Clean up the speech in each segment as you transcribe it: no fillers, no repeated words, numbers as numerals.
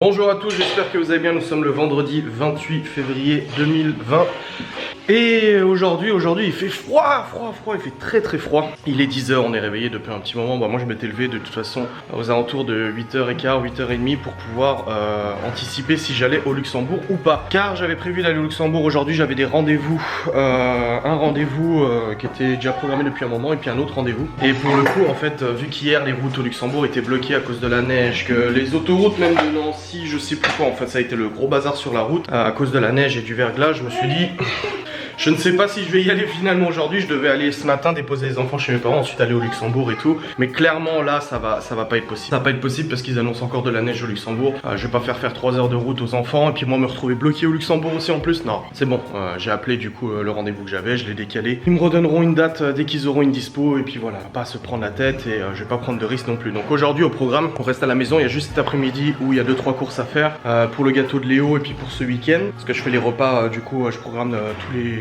Bonjour à tous, j'espère que vous allez bien. Nous sommes le vendredi 28 février 2020. Et aujourd'hui il fait froid, il fait très froid. Il est 10 h, on est réveillé depuis un petit moment. Moi je m'étais levé de toute façon aux alentours de 8h15, 8h30 pour pouvoir anticiper si j'allais au Luxembourg ou pas. Car j'avais prévu d'aller au Luxembourg aujourd'hui, j'avais des rendez-vous. Un rendez-vous qui était déjà programmé depuis un moment et puis un autre rendez-vous. Et pour le coup en fait, vu qu'hier les routes au Luxembourg étaient bloquées à cause de la neige, que les autoroutes même de Nancy, je sais plus quoi, en fait ça a été le gros bazar sur la route à cause de la neige et du verglas, je me suis dit... Je ne sais pas si je vais y aller finalement aujourd'hui. Je devais aller ce matin déposer les enfants chez mes parents, ensuite aller au Luxembourg et tout. Mais clairement là ça va pas être possible. Ça va pas être possible parce qu'ils annoncent encore de la neige au Luxembourg. Je vais pas faire 3 heures de route aux enfants et puis moi me retrouver bloqué au Luxembourg aussi en plus. Non, c'est bon. J'ai appelé du coup le rendez-vous que j'avais, je l'ai décalé. Ils me redonneront une date dès qu'ils auront une dispo et puis voilà, pas se prendre la tête et je vais pas prendre de risques non plus. Donc aujourd'hui au programme, on reste à la maison. Il y a juste cet après-midi où il y a 2-3 courses à faire pour le gâteau de Léo et puis pour ce week-end. Parce que je fais les repas, du coup je programme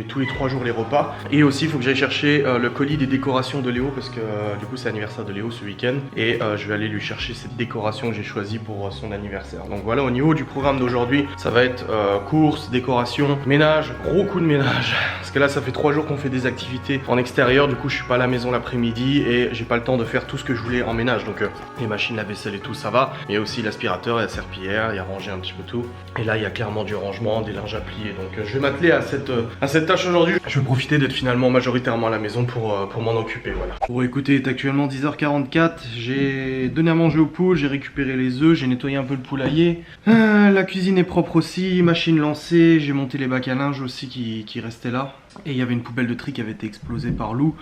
tous les 3 jours les repas. Et aussi il faut que j'aille chercher le colis des décorations de Léo parce que du coup c'est l'anniversaire de Léo ce week-end et je vais aller lui chercher cette décoration que j'ai choisie pour son anniversaire. Donc voilà, au niveau du programme d'aujourd'hui ça va être courses, décoration, ménage, gros coup de ménage parce que là ça fait 3 jours qu'on fait des activités en extérieur, du coup je suis pas à la maison l'après-midi et j'ai pas le temps de faire tout ce que je voulais en ménage. Donc les machines, la vaisselle et tout ça va, mais il y a aussi l'aspirateur et la serpillière, il y a rangé un petit peu tout et là il y a clairement du rangement, des linges à plier. Donc je vais m'atteler à cette tâche aujourd'hui. Je vais profiter d'être finalement majoritairement à la maison pour m'en occuper, voilà. Bon écoutez, il est actuellement 10h44, j'ai donné à manger aux poules, j'ai récupéré les œufs, j'ai nettoyé un peu le poulailler. La cuisine est propre aussi, machine lancée, j'ai monté les bacs à linge aussi qui restaient là. Et il y avait une poubelle de tri qui avait été explosée par Lou.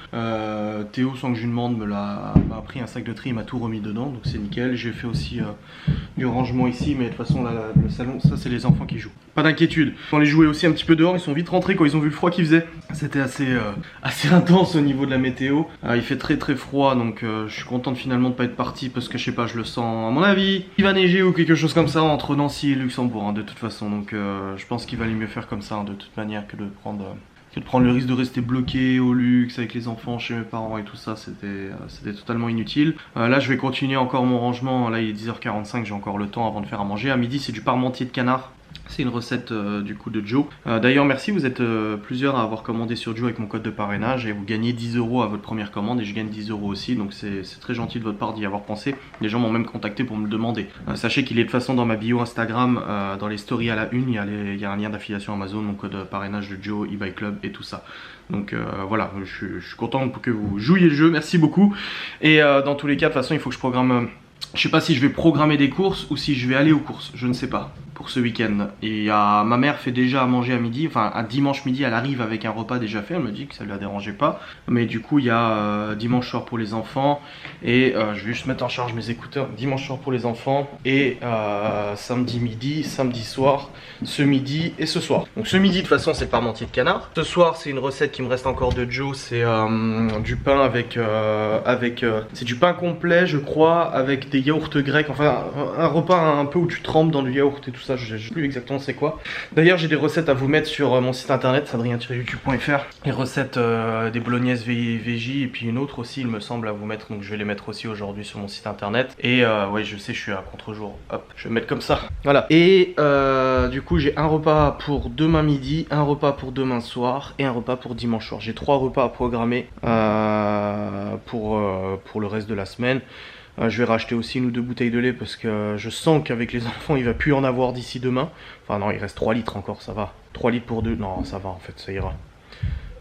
Théo, sans que je lui demande, m'a pris un sac de tri, il m'a tout remis dedans, donc c'est nickel. J'ai fait aussi du rangement ici, mais de toute façon là, le salon, ça c'est les enfants qui jouent. Pas d'inquiétude. On les jouait aussi un petit peu dehors, ils sont vite rentrés quand ils ont vu le froid qu'il faisait. C'était assez intense au niveau de la météo. Il fait très froid, donc je suis content finalement de pas être parti parce que je sais pas, je le sens à mon avis. Il va neiger ou quelque chose comme ça entre Nancy et Luxembourg de toute façon, donc je pense qu'il valait mieux faire comme ça de toute manière que de prendre le risque de rester bloqué au luxe avec les enfants chez mes parents et tout ça. C'était totalement inutile. Là je vais continuer encore mon rangement. Là il est 10h45, j'ai encore le temps avant de faire à manger. À midi c'est du parmentier de canard. C'est une recette du coup de Joe. D'ailleurs merci, vous êtes plusieurs à avoir commandé sur Joe avec mon code de parrainage et vous gagnez 10 € à votre première commande et je gagne 10 € aussi, donc c'est très gentil de votre part d'y avoir pensé. Les gens m'ont même contacté pour me le demander. Sachez qu'il est de toute façon dans ma bio Instagram, dans les stories à la une, il y a un lien d'affiliation Amazon, mon code parrainage de Joe, eBay Club et tout ça. Donc voilà, je suis content pour que vous jouiez le jeu, merci beaucoup. Et dans tous les cas de toute façon il faut que je programme... Je sais pas si je vais programmer des courses ou si je vais aller aux courses, je ne sais pas, pour ce week-end. Et ma mère fait déjà à manger à midi, enfin à dimanche midi elle arrive avec un repas déjà fait, elle me dit que ça ne la dérangeait pas. Mais du coup il y a dimanche soir pour les enfants et je vais juste mettre en charge mes écouteurs. Dimanche soir pour les enfants et samedi midi, samedi soir, ce midi et ce soir. Donc ce midi de toute façon c'est le parmentier de canard. Ce soir c'est une recette qui me reste encore de Joe, c'est du pain avec c'est du pain complet je crois, avec des yaourts grecs, enfin un repas un peu où tu trempes dans du yaourt et tout ça, je sais plus exactement c'est quoi. D'ailleurs j'ai des recettes à vous mettre sur mon site internet sadrien-youtube.fr, les recettes des bolognaises veggie et puis une autre aussi il me semble à vous mettre, donc je vais les mettre aussi aujourd'hui sur mon site internet. Et ouais je sais je suis à contre-jour, hop je vais mettre comme ça, voilà. Et du coup j'ai un repas pour demain midi, un repas pour demain soir et un repas pour dimanche soir. J'ai 3 repas à programmer pour le reste de la semaine. Je vais racheter aussi 1 ou 2 bouteilles de lait parce que je sens qu'avec les enfants il va plus en avoir d'ici demain. Enfin non, il reste 3 litres encore, ça va. 3 litres pour 2, non ça va en fait, ça ira.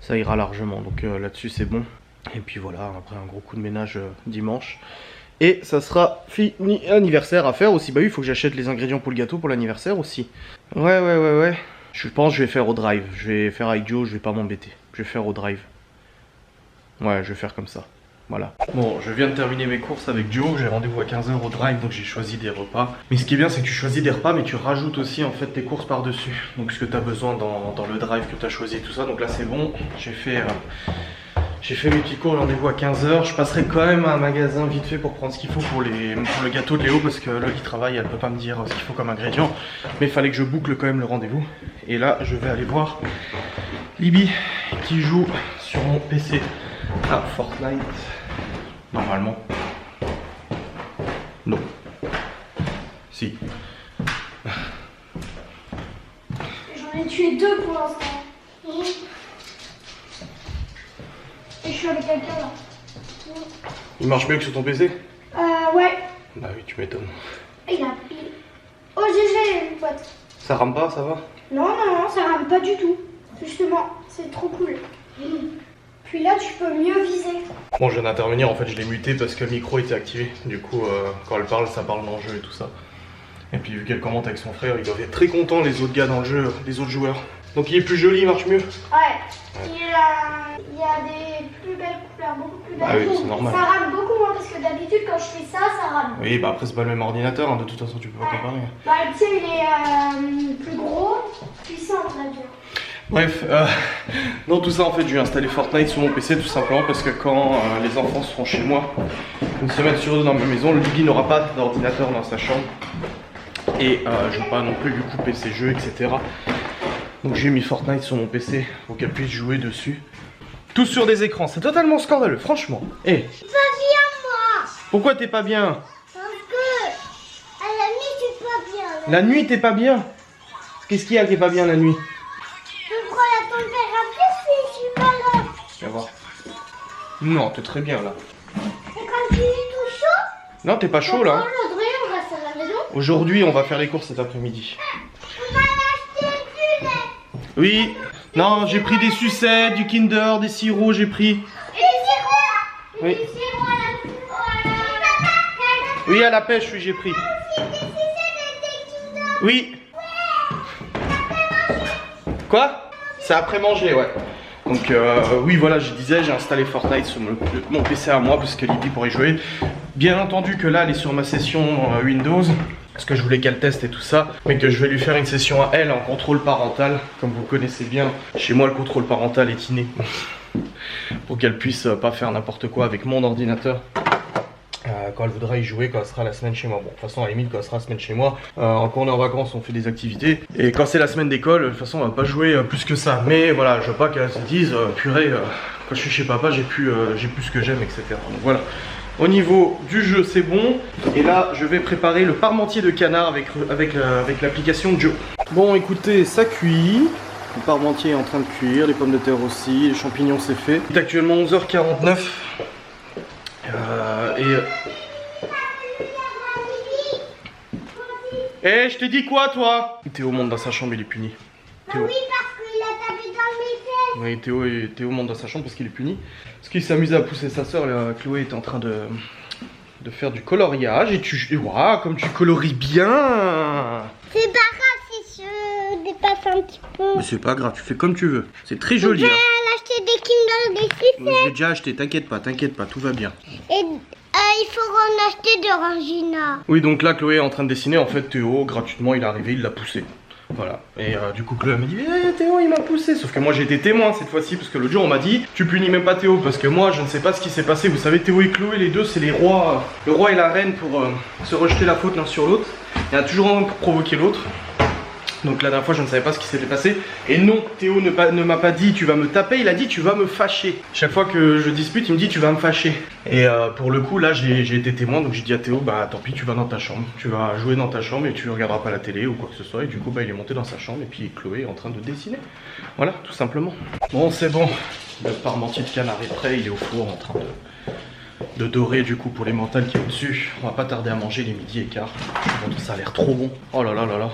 Ça ira largement, donc là-dessus c'est bon. Et puis voilà, après un gros coup de ménage dimanche. Et ça sera fini. Anniversaire à faire aussi, bah oui il faut que j'achète les ingrédients pour le gâteau pour l'anniversaire aussi. Ouais. Je pense que je vais faire au drive, je vais faire avec Joe, je vais pas m'embêter. Je vais faire au drive. Ouais, je vais faire comme ça. Voilà. Bon, je viens de terminer mes courses avec Joe, j'ai rendez-vous à 15 h au drive, donc j'ai choisi des repas. Mais ce qui est bien, c'est que tu choisis des repas, mais tu rajoutes aussi en fait tes courses par-dessus. Donc ce que tu as besoin dans le drive que tu as choisi et tout ça. Donc là c'est bon, j'ai fait mes petits cours, rendez-vous à 15 h. Je passerai quand même à un magasin vite fait pour prendre ce qu'il faut pour le gâteau de Léo, parce que là qui travaille, elle peut pas me dire ce qu'il faut comme ingrédient. Mais il fallait que je boucle quand même le rendez-vous. Et là, je vais aller voir Libby qui joue sur mon PC à Fortnite. Normalement. Non. Si. J'en ai tué 2 pour l'instant. Et je suis avec quelqu'un là. Il marche mieux que sur ton PC? Ouais. Bah oui, tu m'étonnes. Il a pris. Oh GG mon pote. Ça rame pas, ça va? Non, ça rame pas du tout. Justement, c'est trop cool. Puis là, tu peux mieux viser. Bon, je viens d'intervenir, en fait, je l'ai muté parce que le micro était activé. Du coup, quand elle parle, ça parle dans le jeu et tout ça. Et puis, vu qu'elle commente avec son frère, ils doivent être très contents, les autres gars dans le jeu, les autres joueurs. Donc, il est plus joli, il marche mieux. Ouais. Il y a des plus belles couleurs, beaucoup plus belles. Ah oui, c'est normal. Ça rame beaucoup moins parce que d'habitude, quand je fais ça, ça rame. Oui, bah après, c'est pas le même ordinateur, hein, de toute façon, tu peux pas comparer. Bah, le tien, il est plus gros, puissant, on va dire. Bref, dans tout ça en fait j'ai installé Fortnite sur mon PC tout simplement parce que quand les enfants seront chez moi, une semaine sur 2 dans ma maison, Libby n'aura pas d'ordinateur dans sa chambre et je ne veux pas non plus lui couper ses jeux, etc. Donc j'ai mis Fortnite sur mon PC pour qu'elle puisse jouer dessus. Tout sur des écrans, c'est totalement scandaleux, franchement. Eh, Pas bien moi. pourquoi t'es pas bien? Parce que à la nuit, tu es pas bien. La nuit t'es pas bien? Qu'est-ce qu'il y a qui est pas bien la nuit? Je prends la température si je suis pas là. Tu vas voir. Non, t'es très bien là. Et quand tu es tout chaud, Non, t'es pas chaud là. aujourd'hui, on reste à la maison. Aujourd'hui, on va faire les courses cet après-midi. On va acheter du lait. Oui. Non, j'ai pris des sucettes, du Kinder, des sirops, j'ai pris. Et les sirops. Oui. Les sirops à la Oui, à la pêche, oui, j'ai pris. Oui. Quoi? C'est après manger, ouais. Donc oui, voilà, je disais, j'ai installé Fortnite sur mon PC à moi parce que Libby pourrait jouer. Bien entendu que là, elle est sur ma session Windows parce que je voulais qu'elle teste et tout ça, mais que je vais lui faire une session à elle en contrôle parental. Comme vous connaissez bien, chez moi, le contrôle parental est inné pour qu'elle puisse pas faire n'importe quoi avec mon ordinateur. Quand elle voudra y jouer, quand elle sera la semaine chez moi. Bon, de toute façon, à la limite, quand elle sera la semaine chez moi, quand on est en vacances, on fait des activités. Et quand c'est la semaine d'école, de toute façon, on va pas jouer plus que ça. Mais voilà, je veux pas qu'elle se dise, purée, quand je suis chez papa, j'ai plus ce que j'aime, etc. Donc voilà. Au niveau du jeu, c'est bon. Et là, je vais préparer le parmentier de canard avec l'application Joe. Bon, écoutez, ça cuit. Le parmentier est en train de cuire, les pommes de terre aussi, les champignons, c'est fait. Il est actuellement 11h49. Eh, je t'ai dit quoi, toi? Théo monte dans sa chambre, il est puni. Théo. Oui, parce qu'il a tapé dans mes fesses. Oui, Théo monte dans sa chambre parce qu'il est puni. Parce qu'il s'amusait à pousser sa soeur, Chloé était en train de faire du coloriage. Et waouh, comme tu coloris bien. C'est pas grave si je dépasse un petit peu. Mais c'est pas grave, tu fais comme tu veux. C'est très joli. Je vais Hein. acheter des Kinder, des sucettes. J'ai déjà acheté, t'inquiète pas, tout va bien. Et il faut en acheter de Rangina. Oui, donc là, Chloé est en train de dessiner. En fait, Théo, gratuitement, il est arrivé, il l'a poussé. Voilà. Et du coup, Chloé m'a dit Théo, il m'a poussé. Sauf que moi, j'ai été témoin cette fois-ci. Parce que l'autre jour, on m'a dit tu punis même pas Théo. Parce que moi, je ne sais pas ce qui s'est passé. Vous savez, Théo et Chloé, les deux, c'est les rois. Le roi et la reine pour se rejeter la faute l'un sur l'autre. Il y en a toujours un pour provoquer l'autre. Donc la dernière fois je ne savais pas ce qui s'était passé. Et non, Théo ne m'a pas dit tu vas me taper, il a dit tu vas me fâcher. Chaque fois que je dispute, il me dit tu vas me fâcher. Et pour le coup là j'ai été témoin, donc j'ai dit à Théo bah tant pis, tu vas dans ta chambre. Tu vas jouer dans ta chambre et tu regarderas pas la télé ou quoi que ce soit. Et du coup bah il est monté dans sa chambre et puis Chloé est en train de dessiner. Voilà, tout simplement. Bon c'est bon, le parmentier de canard est prêt, il est au four en train de dorer du coup pour les mentales qui est au-dessus. On va pas tarder à manger les midi et quart. Ça a l'air trop bon. Oh là là là là.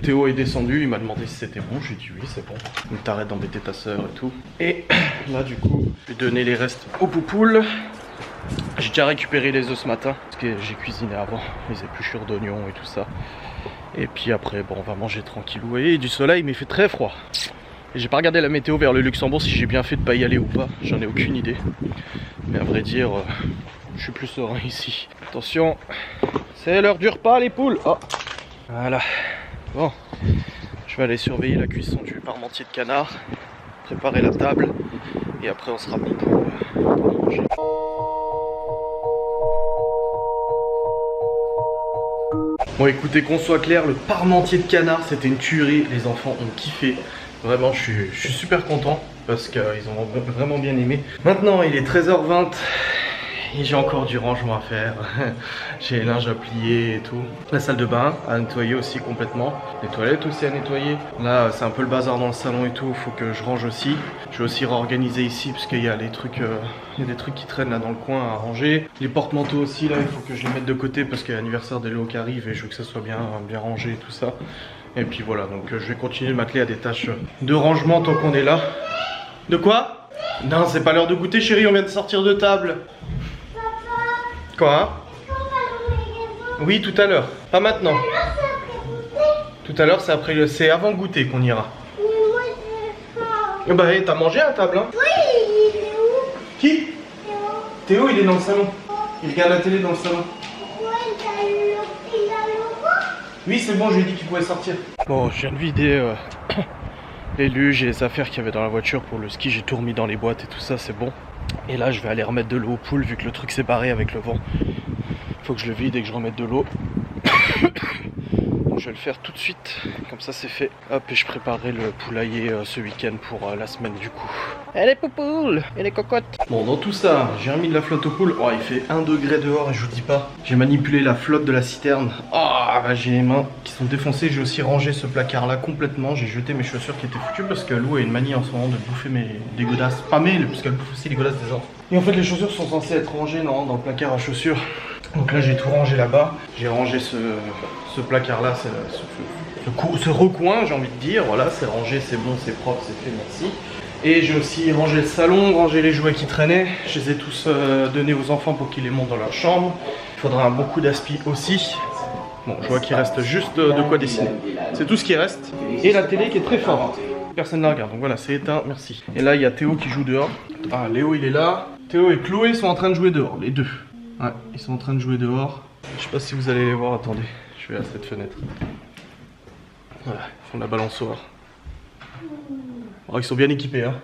Théo est descendu, il m'a demandé si c'était bon. J'ai dit oui, c'est bon. Donc t'arrêtes d'embêter ta soeur et tout. Et là du coup, je vais donner les restes aux poupoules. J'ai déjà récupéré les œufs ce matin parce que j'ai cuisiné avant les épluchures d'oignons et tout ça. Et puis après, bon, on va manger tranquillou. Et du soleil, mais il fait très froid. Et j'ai pas regardé la météo vers le Luxembourg si j'ai bien fait de pas y aller ou pas. J'en ai aucune idée. Mais à vrai dire, je suis plus serein ici. Attention, c'est l'heure du repas les poules. Oh, voilà. Bon, je vais aller surveiller la cuisson du parmentier de canard, préparer la table et après on sera bon pour manger. Bon écoutez, qu'on soit clair, le parmentier de canard c'était une tuerie, les enfants ont kiffé. Vraiment je suis super content parce qu'ils ont vraiment bien aimé. Maintenant il est 13h20 Et j'ai encore du rangement à faire. J'ai les linges à plier et tout. La salle de bain à nettoyer aussi complètement. Les toilettes aussi à nettoyer. Là c'est un peu le bazar dans le salon et tout. Faut que je range aussi. Je vais aussi réorganiser ici parce qu'il y a des trucs qui traînent là dans le coin à ranger. Les porte-manteaux aussi là, il faut que je les mette de côté parce qu'il y a l'anniversaire d'Elo qui arrive et je veux que ça soit bien rangé et tout ça. Et puis voilà, donc je vais continuer de m'atteler à des tâches de rangement tant qu'on est là. De quoi? Non, c'est pas l'heure de goûter chérie, on vient de sortir de table. Quoi? Oui, tout à l'heure. Pas maintenant. Tout à l'heure, c'est avant goûter qu'on ira. Bah, t'as mangé à table, hein? Oui, il est où? Qui? Théo, il est dans le salon. Il regarde la télé dans le salon. Oui, c'est bon, je lui ai dit qu'il pouvait sortir. Bon, je viens de vider les luges et les affaires qu'il y avait dans la voiture pour le ski. J'ai tout remis dans les boîtes et tout ça, c'est bon. Et là, je vais aller remettre de l'eau aux poules vu que le truc s'est barré avec le vent. Faut que je le vide et que je remette de l'eau. Je vais le faire tout de suite, comme ça c'est fait. Hop, et je préparerai le poulailler ce week-end pour la semaine du coup. Et les poupoules, et les cocottes. Bon, dans tout ça, j'ai remis de la flotte aux poules. Oh, il fait 1 degré dehors et je vous dis pas. J'ai manipulé la flotte de la citerne. Ah, bah, j'ai les mains qui sont défoncées. J'ai aussi rangé ce placard là complètement. J'ai jeté mes chaussures qui étaient foutues parce que Lou a une manie en ce moment de bouffer des godasses. Pas mes, parce qu'elle bouffe aussi les godasses des gens. Et en fait, les chaussures sont censées être rangées dans le placard à chaussures. Donc là j'ai tout rangé là-bas, j'ai rangé ce placard là, ce recoin j'ai envie de dire, voilà c'est rangé, c'est bon, c'est propre, c'est fait, merci. Et j'ai aussi rangé le salon, rangé les jouets qui traînaient, je les ai tous donnés aux enfants pour qu'ils les montent dans leur chambre. Il faudra un bon coup d'aspi aussi. Bon, je vois qu'il reste juste de quoi dessiner, c'est tout ce qui reste. Et la télé qui est très forte, personne ne la regarde, donc voilà c'est éteint, merci. Et là il y a Théo qui joue dehors, ah Léo il est là, Théo et Chloé sont en train de jouer dehors, les deux. Ouais, ils sont en train de jouer dehors. Je sais pas si vous allez les voir, attendez, je vais à cette fenêtre. Voilà, ils font de la balançoire. Alors, ils sont bien équipés, hein.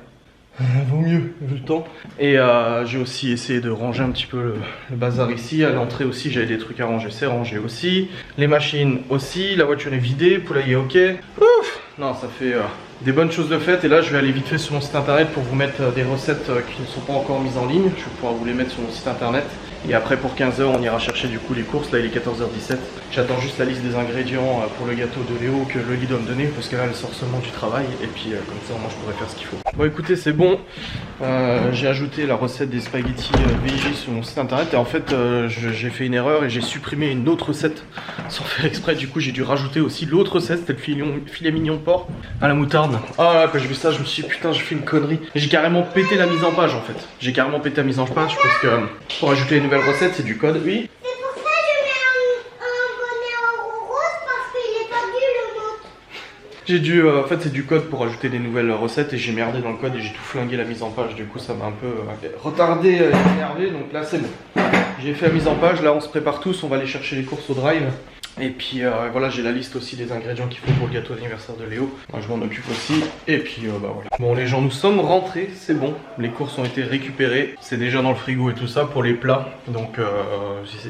Vaut mieux, vu le temps. Et j'ai aussi essayé de ranger un petit peu le bazar ici. À l'entrée aussi, j'avais des trucs à ranger, c'est rangé aussi. Les machines aussi, la voiture est vidée, poulailler ok. Ouf! Non, ça fait des bonnes choses de faites. Et là, je vais aller vite fait sur mon site internet pour vous mettre des recettes qui ne sont pas encore mises en ligne. Je vais pouvoir vous les mettre sur mon site internet. Et après pour 15 h on ira chercher du coup les courses, là il est 14h17. J'attends juste la liste des ingrédients pour le gâteau de Léo que Loli doit me donner parce que là elle sort seulement du travail et puis comme ça moi je pourrais faire ce qu'il faut. Bon écoutez c'est bon, j'ai ajouté la recette des spaghettis VG sur mon site internet et en fait j'ai fait une erreur et j'ai supprimé une autre recette sans faire exprès. Du coup j'ai dû rajouter aussi l'autre recette, c'était le filet mignon de porc à la moutarde. Ah là quand j'ai vu ça je me suis dit putain j'ai fait une connerie. J'ai carrément pété la mise en page en fait. J'ai carrément pété la mise en page parce que pour ajouter les nouvelles recettes c'est du code, oui. C'est pour ça que je mets un bonnet rose parce qu'il est pas vu le mot. J'ai dû, en fait c'est du code pour ajouter des nouvelles recettes et j'ai merdé dans le code et j'ai tout flingué la mise en page. Du coup ça m'a un peu retardé et énervé donc là c'est bon. J'ai fait la mise en page, là on se prépare tous, on va aller chercher les courses au drive. Et puis voilà j'ai la liste aussi des ingrédients qu'il faut pour le gâteau d'anniversaire de Léo. Moi je m'en occupe aussi. Et puis bah voilà. Bon les gens nous sommes rentrés, c'est bon. Les courses ont été récupérées. C'est déjà dans le frigo et tout ça pour les plats. Donc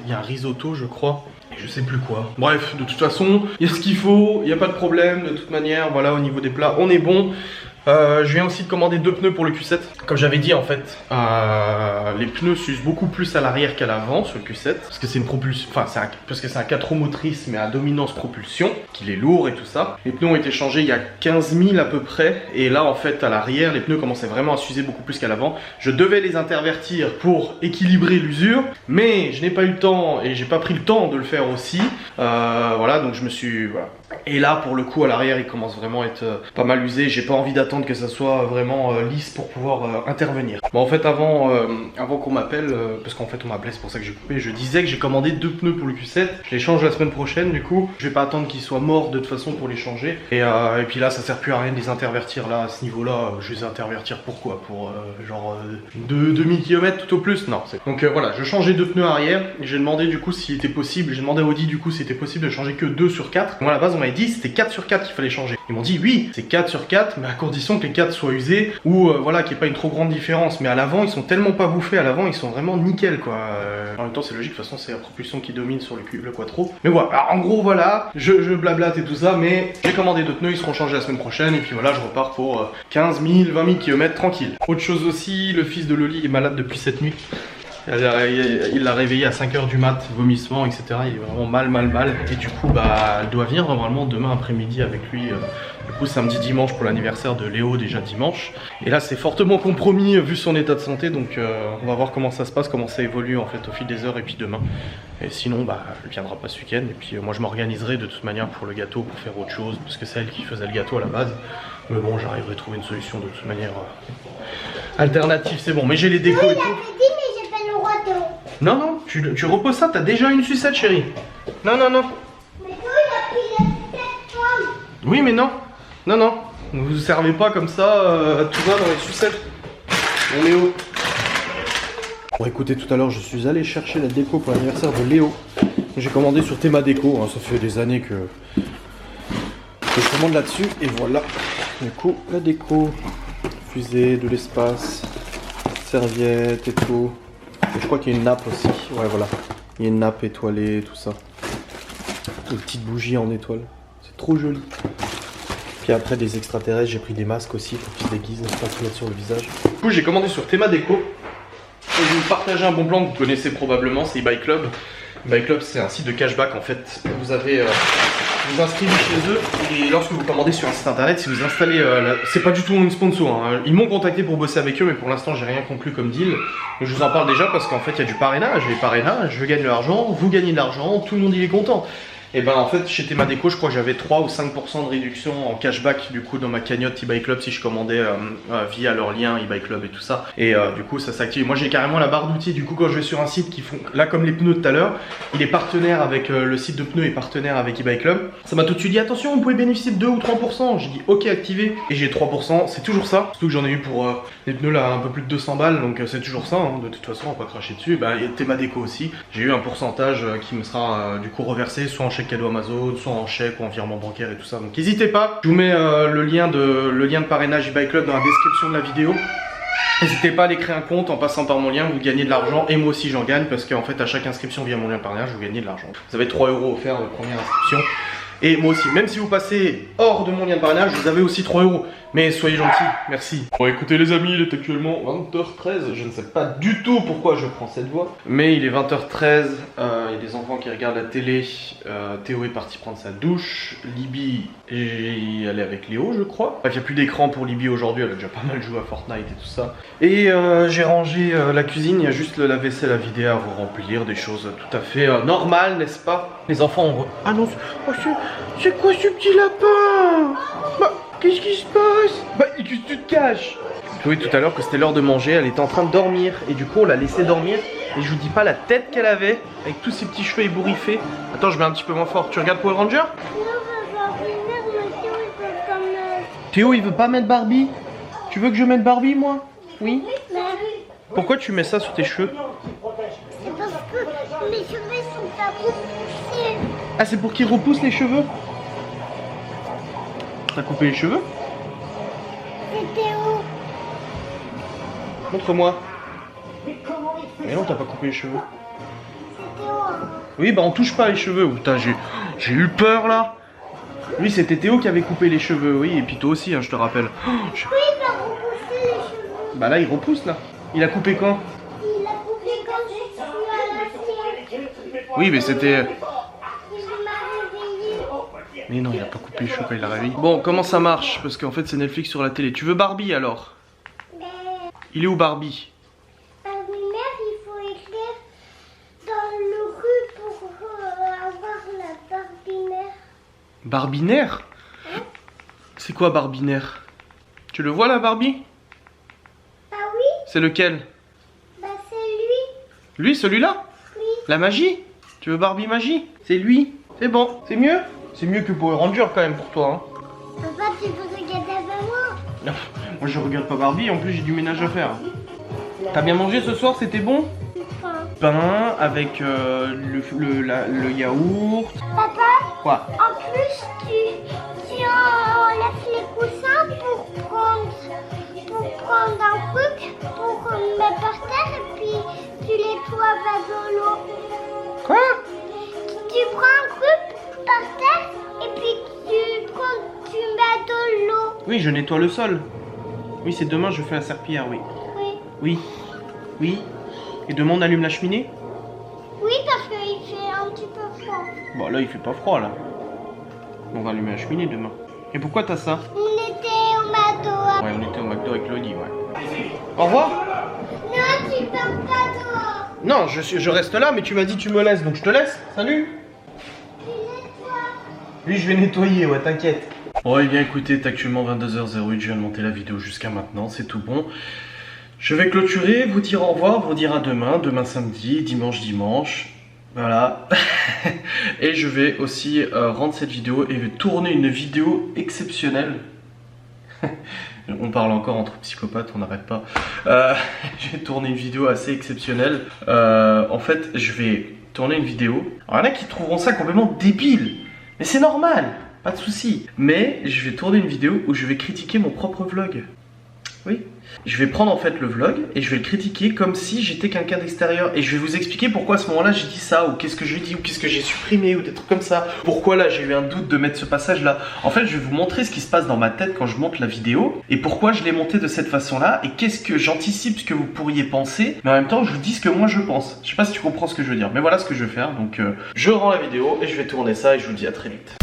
il y a un risotto je crois. Et je sais plus quoi. Bref de toute façon il y a ce qu'il faut, il n'y a pas de problème. De toute manière voilà au niveau des plats on est bon. Je viens aussi de commander 2 pneus pour le Q7. Comme j'avais dit en fait, les pneus s'usent beaucoup plus à l'arrière qu'à l'avant sur le Q7 parce que c'est une propulsion, enfin parce que c'est un 4 roues motrices mais à dominance propulsion, qu'il est lourd et tout ça. Les pneus ont été changés il y a 15 000 à peu près et là en fait à l'arrière les pneus commençaient vraiment à s'user beaucoup plus qu'à l'avant. Je devais les intervertir pour équilibrer l'usure mais je n'ai pas eu le temps et j'ai pas pris le temps de le faire aussi. Voilà donc je me suis... Voilà. Et là pour le coup à l'arrière il commence vraiment à être pas mal usé. J'ai pas envie d'attendre que ça soit vraiment lisse pour pouvoir intervenir. Bon en fait avant qu'on m'appelle, parce qu'en fait on m'appelait c'est pour ça que j'ai coupé, je disais que j'ai commandé 2 pneus pour le Q7. Je les change la semaine prochaine du coup. Je vais pas attendre qu'ils soient morts de toute façon pour les changer. Et puis là ça sert plus à rien de les intervertir là à ce niveau là. Je vais les intervertir pourquoi? Pour genre 2000 km tout au plus? Non. Donc voilà je changeais 2 pneus arrière. J'ai demandé du coup s'il était possible, j'ai demandé à Audi du coup s'il était possible de changer que 2 sur 4. Moi à la base on m'avait dit c'était 4 sur 4 qu'il fallait changer. Ils m'ont dit oui c'est 4 sur 4 mais à condition que les 4 soient usés ou voilà qu'il n'y ait pas une trop grande différence. Mais à l'avant ils sont tellement pas bouffés, à l'avant ils sont vraiment nickel quoi. En même temps c'est logique, de toute façon c'est la propulsion qui domine sur le quattro. Mais voilà, alors, en gros voilà, je blablate et tout ça mais j'ai commandé 2 pneus, ils seront changés la semaine prochaine et puis voilà je repars pour 15 000, 20 000 km tranquille. Autre chose aussi, le fils de Loli est malade depuis cette nuit. Il l'a réveillé à 5h du mat, vomissement, etc. Il est vraiment mal. Et du coup, bah, elle doit venir normalement demain après-midi avec lui. Du coup, samedi, dimanche pour l'anniversaire de Léo, déjà dimanche. Et là, c'est fortement compromis vu son état de santé. Donc, on va voir comment ça se passe, comment ça évolue en fait au fil des heures et puis demain. Et sinon, bah, elle viendra pas ce week-end. Et puis, moi, je m'organiserai de toute manière pour le gâteau, pour faire autre chose. Parce que c'est elle qui faisait le gâteau à la base. Mais bon, j'arriverai à trouver une solution de toute manière alternative. C'est bon, mais j'ai les décos et tout. Non, tu reposes ça, t'as déjà une sucette, chérie. Non. Mais toi, il a pris la sucette. Oui, mais non. Ne vous servez pas comme ça, tout va dans les sucettes. Mon Léo. Bon, écoutez, tout à l'heure, je suis allé chercher la déco pour l'anniversaire de Léo. J'ai commandé sur Théma Déco, hein, ça fait des années que je commande là-dessus. Et voilà, du coup, la déco. Fusée, de l'espace, serviette et tout. Et je crois qu'il y a une nappe aussi. Ouais, voilà. Il y a une nappe étoilée, tout ça. Des petites bougies en étoile. C'est trop joli. Puis après, des extraterrestres, j'ai pris des masques aussi pour qu'ils se déguisent, pas se mettre sur le visage. Du coup, j'ai commandé sur Théma Déco. Et je vais vous partager un bon plan que vous connaissez probablement, c'est eBay Club. eBay Club, c'est un site de cashback en fait. Vous avez. Vous inscrivez chez eux et lorsque vous commandez sur un site internet, si vous installez, c'est pas du tout une sponsor, hein. Ils m'ont contacté pour bosser avec eux, mais pour l'instant j'ai rien conclu comme deal. Donc je vous en parle déjà parce qu'en fait il y a du parrainage, les parrainages, je gagne de l'argent, vous gagnez de l'argent, tout le monde y est content. Et ben en fait chez Théma Déco, je crois que j'avais 3 ou 5% de réduction en cashback du coup dans ma cagnotte eBay Club si je commandais via leur lien eBay Club et tout ça. Et du coup ça s'active. Moi j'ai carrément la barre d'outils, du coup quand je vais sur un site qui font, là comme les pneus tout à l'heure, il est partenaire avec le site de pneus est partenaire avec eBay Club. Ça m'a tout de suite dit attention vous pouvez bénéficier de 2 ou 3%. J'ai dit ok activé et j'ai 3%, c'est toujours ça. Surtout que j'en ai eu pour les pneus là un peu plus de 200 balles donc c'est toujours ça, hein. De toute façon on va pas cracher dessus. Bah, et Théma Déco aussi, j'ai eu un pourcentage qui me sera du coup reversé soit en chèque cadeau Amazon, soit en chèque ou en virement bancaire et tout ça. Donc n'hésitez pas, je vous mets le lien de parrainage eBay Club dans la description de la vidéo. N'hésitez pas à aller créer un compte en passant par mon lien, vous gagnez de l'argent et moi aussi j'en gagne parce qu'en fait à chaque inscription via mon lien de parrainage vous gagnez de l'argent. Vous avez 3 € offerts de première inscription. Et moi aussi, même si vous passez hors de mon lien de parrainage, vous avez aussi 3 €. Mais soyez gentils, merci. Bon écoutez les amis, il est actuellement 20h13. Je ne sais pas du tout pourquoi je prends cette voix. Mais il est 20h13, il y a des enfants qui regardent la télé. Théo est parti prendre sa douche. Libby, elle est avec Léo je crois. Bref, il n'y a plus d'écran pour Libby aujourd'hui, elle a déjà pas mal joué à Fortnite et tout ça. Et j'ai rangé la cuisine, il y a juste le lave-vaisselle à vider, à remplir, des choses tout à fait normales, n'est-ce pas? Les enfants ont... Ah non, c'est quoi ce petit lapin? Bah, qu'est-ce qui se passe? Bah, qu'est-ce que tu te caches? Oui, tout à l'heure que c'était l'heure de manger, elle était en train de dormir. Et du coup, on l'a laissé dormir. Et je vous dis pas la tête qu'elle avait, avec tous ses petits cheveux ébouriffés. Attends, je mets un petit peu moins fort. Tu regardes Power Ranger? Théo, il veut pas mettre Barbie? Tu veux que je mette Barbie, moi? Oui? Pourquoi tu mets ça sur tes cheveux? C'est parce que mes cheveux sont pas repoussés. Ah, c'est pour qu'il repousse les cheveux? T'as coupé les cheveux? C'est Théo. Montre-moi. Mais non, t'as pas coupé les cheveux. C'est Théo. Oui, bah on touche pas les cheveux. Putain, j'ai eu peur là. Lui, c'était Théo qui avait coupé les cheveux, oui, et puis toi aussi, hein, je te rappelle. Oui, il va repousser les cheveux. Bah là, il repousse là. Il a coupé quand? Il a coupé quand je suis à la sieste. Oui, mais c'était... Il m'a réveillé. Mais non, il a pas coupé les cheveux quand il l'a réveillé. Bon, comment ça marche? Parce qu'en fait, c'est Netflix sur la télé. Tu veux Barbie alors? Mais Il est où Barbie? à ma mère, il faut écrire dans le rue pour avoir la barbinaire. Barbinaire? C'est quoi Barbinaire? Tu le vois là, Barbie? Ah oui? C'est lequel? Bah c'est lui. Lui, celui-là? Oui. La magie? Tu veux Barbie magie? C'est lui. C'est bon. C'est mieux? C'est mieux que Power Ranger quand même pour toi, hein. Papa, tu peux regarder avec moi? Non, moi je regarde pas Barbie, en plus j'ai du ménage à faire. T'as bien mangé ce soir, c'était bon? Enfin. Pain avec le yaourt. Papa, Quoi? en plus, tu enlèves les coussins pour prendre un truc, pour mettre par terre et puis tu les toives à de l'eau. Quoi? Tu prends un truc par terre et puis tu mets de l'eau. Oui, je nettoie le sol. Oui, c'est demain, je fais la serpillière, oui. Oui. Oui. Oui. Et demain on allume la cheminée? Oui, parce qu'il fait un petit peu froid. Bon là il fait pas froid là. On va allumer la cheminée demain. Et pourquoi t'as ça? On était au McDo. Ouais, on était au McDo avec Loli, ouais. Au revoir. Non, tu pars pas dehors. Non, je reste là, mais tu m'as dit tu me laisses, donc je te laisse. Salut. Tu nettoies. Oui, je vais nettoyer, ouais, t'inquiète. Bon, et bien écoutez, c'est actuellement 22h08, je viens de monter la vidéo jusqu'à maintenant, c'est tout bon. Je vais clôturer, vous dire au revoir, vous dire à demain, demain samedi, dimanche. Voilà. Et je vais aussi rendre cette vidéo et tourner une vidéo exceptionnelle. On parle encore entre psychopathes, on n'arrête pas. Je vais tourner une vidéo assez exceptionnelle. En fait, je vais tourner une vidéo. Alors, il y en a qui trouveront ça complètement débile. Mais c'est normal, pas de souci. Mais je vais tourner une vidéo où je vais critiquer mon propre vlog. Oui. Je vais prendre en fait le vlog et je vais le critiquer comme si j'étais quelqu'un d'extérieur. Et je vais vous expliquer pourquoi à ce moment-là j'ai dit ça, ou qu'est-ce que j'ai dit, ou qu'est-ce que j'ai supprimé, ou des trucs comme ça. Pourquoi là j'ai eu un doute de mettre ce passage là. En fait, je vais vous montrer ce qui se passe dans ma tête quand je monte la vidéo et pourquoi je l'ai montée de cette façon-là et qu'est-ce que j'anticipe ce que vous pourriez penser, mais en même temps je vous dis ce que moi je pense. Je sais pas si tu comprends ce que je veux dire, mais voilà ce que je vais faire. Donc je rends la vidéo et je vais tourner ça et je vous dis à très vite.